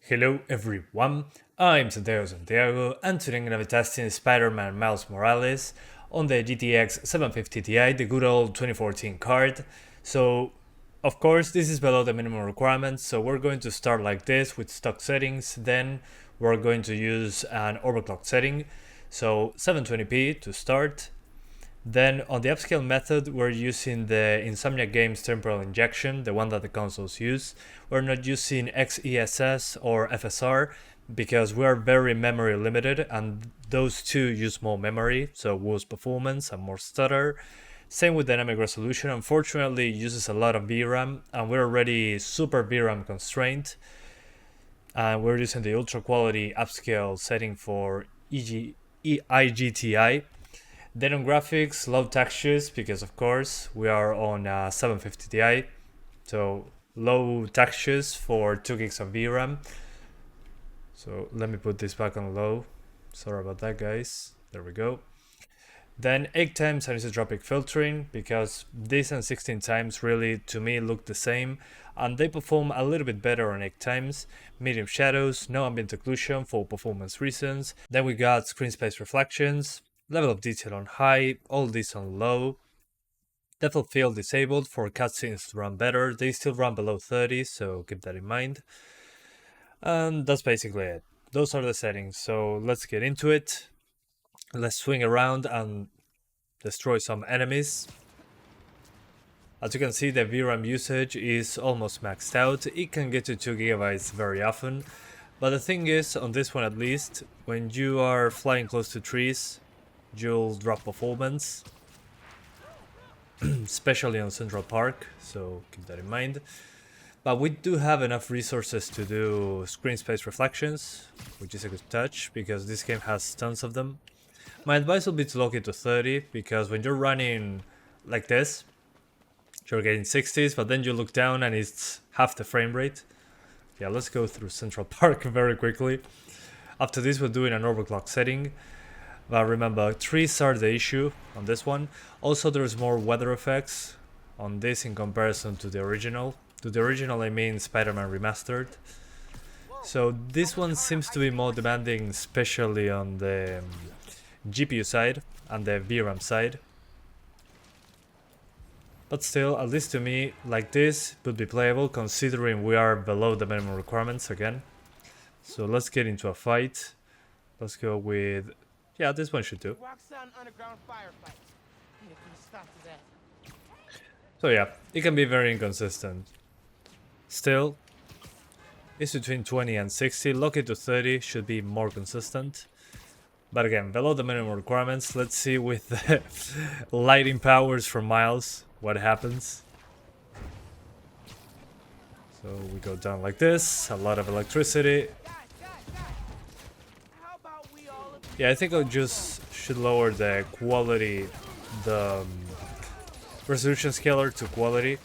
Hello everyone, I'm Santiago and today I'm going to be testing Spider-Man Miles Morales on the GTX 750 Ti, the good old 2014 card. So, of course, this is below the minimum requirements, so we're going to start like this with stock settings, then we're going to use an overclock setting, so 720p to start. Then on the upscale method, we're using the Insomnia Games temporal injection, the one that the consoles use. We're not using XESS or FSR because we are very memory limited and those two use more memory, so worse performance and more stutter. Same with dynamic resolution, unfortunately it uses a lot of VRAM and we're already super VRAM constrained. And we're using the ultra quality upscale setting for IGTI. Then on graphics, low textures because of course we are on 750 Ti, so low textures for 2 gigs of VRAM. So let me put this back on low. Sorry about that, guys. There we go. Then 8 times anisotropic filtering because this and 16 times really to me look the same and they perform a little bit better on 8 times. Medium shadows, no ambient occlusion for performance reasons. Then we got screen space reflections, level of detail on high, all this on low. Depth of field disabled for cutscenes to run better. They still run below 30, so keep that in mind. And that's basically it. Those are the settings, so let's get into it. Let's swing around and destroy some enemies. As you can see, the VRAM usage is almost maxed out. It can get to 2 gigabytes very often. But the thing is, on this one at least, when you are flying close to trees, you'll drop performance. Especially on Central Park, so keep that in mind. But we do have enough resources to do screen space reflections, which is a good touch, because this game has tons of them. My advice will be to lock it to 30, because when you're running like this, you're getting 60s, but then you look down and it's half the frame rate. Yeah, let's go through Central Park very quickly. After this, we're doing an overclock setting. But remember, trees are the issue on this one. Also, there's more weather effects on this in comparison to the original. To the original, I mean Spider-Man Remastered. So this one seems to be more demanding, especially on the GPU side and the VRAM side. But still, at least to me, like this would be playable considering we are below the minimum requirements again. So let's get into a fight. Let's go with... yeah, this one should do. So yeah, it can be very inconsistent. Still, it's between 20 and 60. Lock it to 30 should be more consistent. But again, below the minimum requirements. Let's see with the lighting powers from Miles what happens. So we go down like this, a lot of electricity. Yeah, I think I just should lower the quality, the resolution scaler to quality.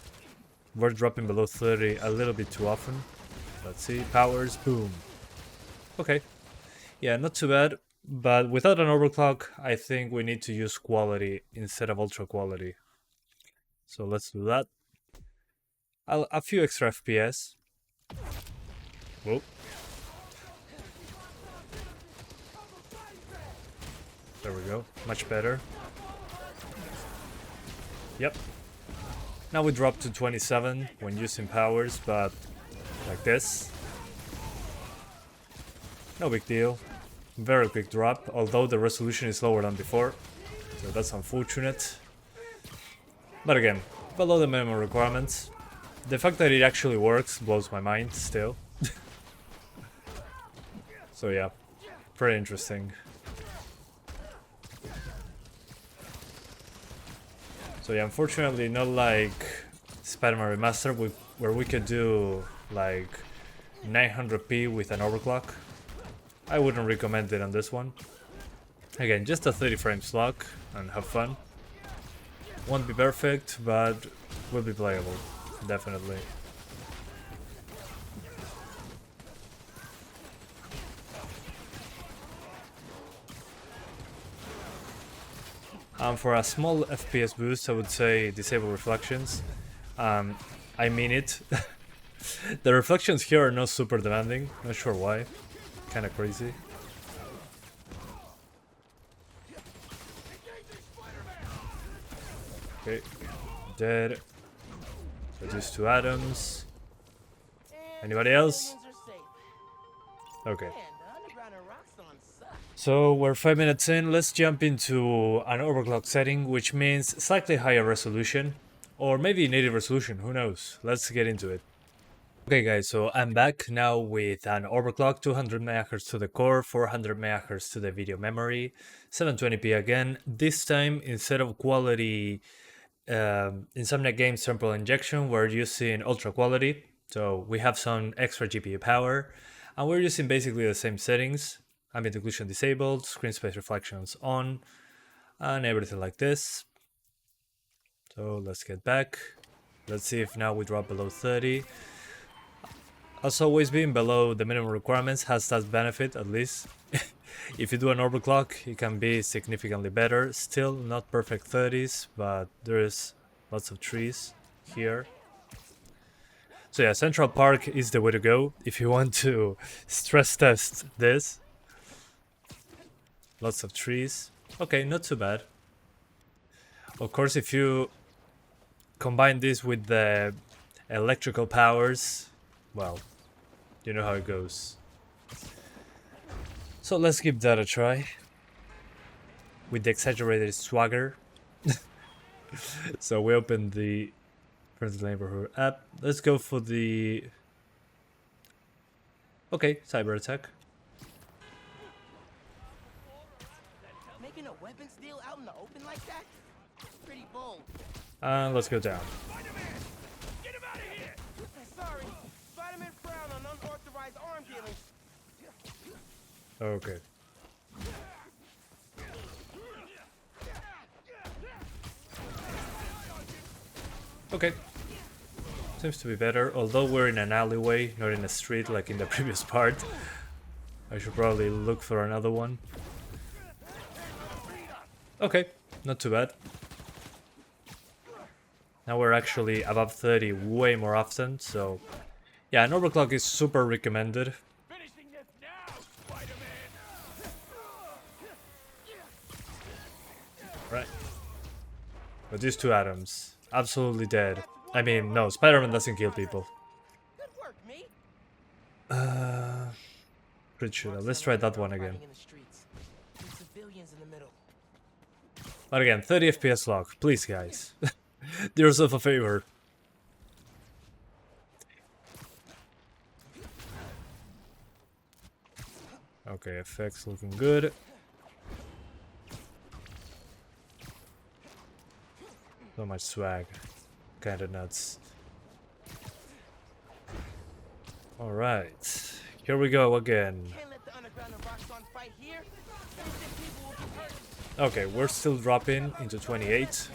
We're dropping below 30 a little bit too often. Let's see, powers, boom. Okay, yeah, not too bad, but without an overclock, I think we need to use quality instead of ultra quality. So let's do that. A few extra FPS. Whoa. There we go, much better. Yep. Now we drop to 27 when using powers, but like this. No big deal. Very quick drop, although the resolution is lower than before. So that's unfortunate. But again, below the minimum requirements. The fact that it actually works blows my mind still. So yeah, pretty interesting. So yeah, unfortunately not like Spider-Man Remastered where we could do like 900p with an overclock. I wouldn't recommend it on this one. Again, just a 30 frames lock and have fun. Won't be perfect, but will be playable, definitely. For a small FPS boost, I would say disable reflections. I mean it. The reflections here are not super demanding, not sure why. Kinda crazy. Okay, dead. Reduce 2 atoms. Anybody else? Okay. So we're 5 minutes in, let's jump into an overclock setting, which means slightly higher resolution. Or maybe native resolution, who knows? Let's get into it. Okay guys, so I'm back now with an overclock, 200 MHz to the core, 400 MHz to the video memory, 720p again. This time, instead of quality Insomniac Games Temporal Injection, we're using ultra quality. So we have some extra GPU power, and we're using basically the same settings. Ambient occlusion disabled, screen space reflections on, and everything like this. So let's get back. Let's see if now we drop below 30. As always, being below the minimum requirements has that benefit, at least. If you do an overclock, it can be significantly better. Still not perfect 30s, but there's lots of trees here. So yeah, Central Park is the way to go if you want to stress test this. Lots of trees. Okay, not too bad. Of course, if you combine this with the electrical powers, well, you know how it goes. So let's give that a try. With the exaggerated swagger. So we open the Friendly Neighborhood app. Let's go for the... Okay, cyber attack. Making a weapons deal out in the open like that? Pretty bold. Let's go down. Get him out of here! Sorry, Spider-Man frowned on unauthorized arm dealing. Okay. Okay. Seems to be better, although we're in an alleyway, not in a street like in the previous part. I should probably look for another one. Okay, not too bad. Now we're actually above 30 way more often, so... Yeah, an overclock is super recommended. Right. But these 2 atoms, absolutely dead. I mean, no, Spider-Man doesn't kill people. Good work, me. Pretty sure. Let's try that one again. But again, 30 FPS lock, please guys. Do yourself a favor. Okay, effects looking good. So much swag. Kinda nuts. Alright. Here we go again. Okay, we're still dropping into 28.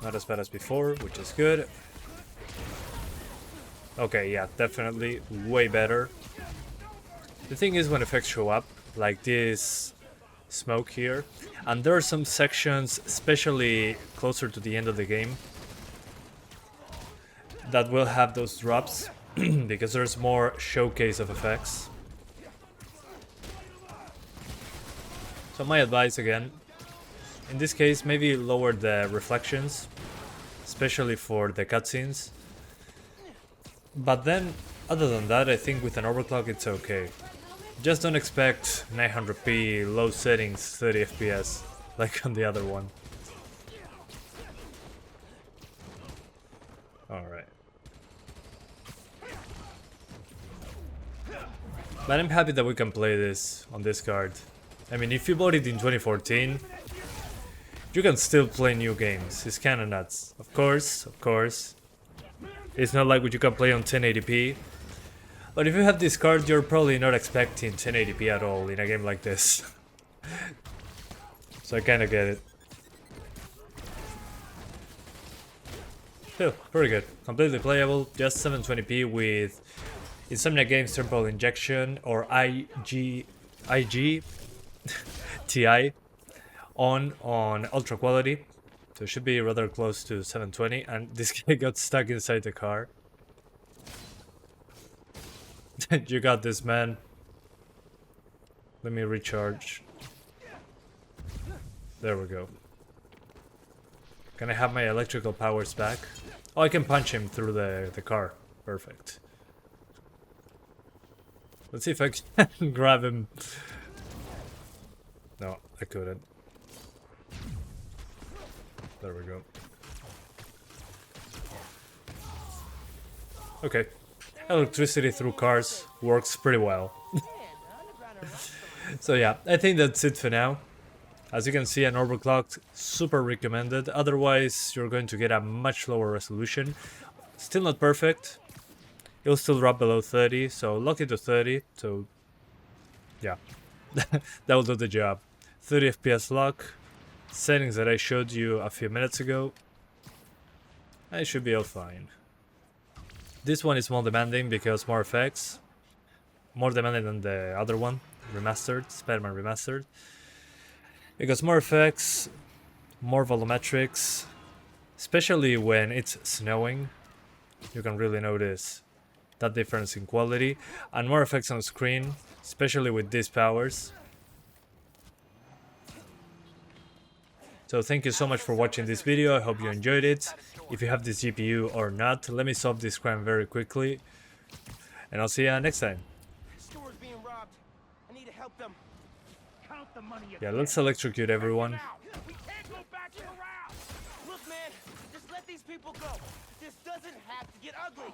Not as bad as before, which is good. Okay, yeah, definitely way better. The thing is, when effects show up, like this smoke here, and there are some sections, especially closer to the end of the game, that will have those drops, because there's more showcase of effects. So my advice again, in this case, maybe lower the reflections, especially for the cutscenes. But then, other than that, I think with an overclock it's okay. Just don't expect 900p low settings 30 FPS like on the other one. Alright. But I'm happy that we can play this on this card. I mean, if you bought it in 2014, you can still play new games. It's kinda nuts. Of course. It's not like what you can play on 1080p. But if you have this card, you're probably not expecting 1080p at all in a game like this. So I kinda get it. Still, pretty good. Completely playable, just 720p with Insomniac Games Temporal Injection or IGTI on ultra quality. So it should be rather close to 720, and this guy got stuck inside the car. You got this, man. Let me recharge. There we go. Can I have my electrical powers back? Oh, I can punch him through the car. Perfect. Let's see if I can grab him. No, I couldn't. There we go. Okay. Electricity through cars works pretty well. So yeah, I think that's it for now. As you can see, an overclocked, super recommended. Otherwise, you're going to get a much lower resolution. Still not perfect. It'll still drop below 30, so lock it to 30. So yeah, that will do the job. 30 FPS lock. Settings that I showed you a few minutes ago. I should be all fine. This one is more demanding because more effects. More demanding than the other one, remastered, Spider-Man remastered. Because more effects, more volumetrics, especially when it's snowing, you can really notice that difference in quality, and more effects on screen, especially with these powers. So thank you so much for watching this video, I hope you enjoyed it. If you have this GPU or not, let me solve this crime very quickly, and I'll see you next time. Store's being robbed. I need to help them. Count the money. Yeah, let's electrocute everyone. We can't go back to the route. Look, man, just let these people go. This doesn't have to get ugly.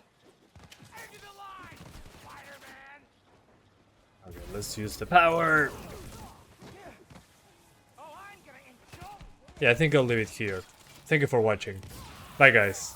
End of the line, Spider-Man. Okay, let's use the power. Oh, I'm gonna enjoy. Yeah, I think I'll leave it here. Thank you for watching. Bye, guys.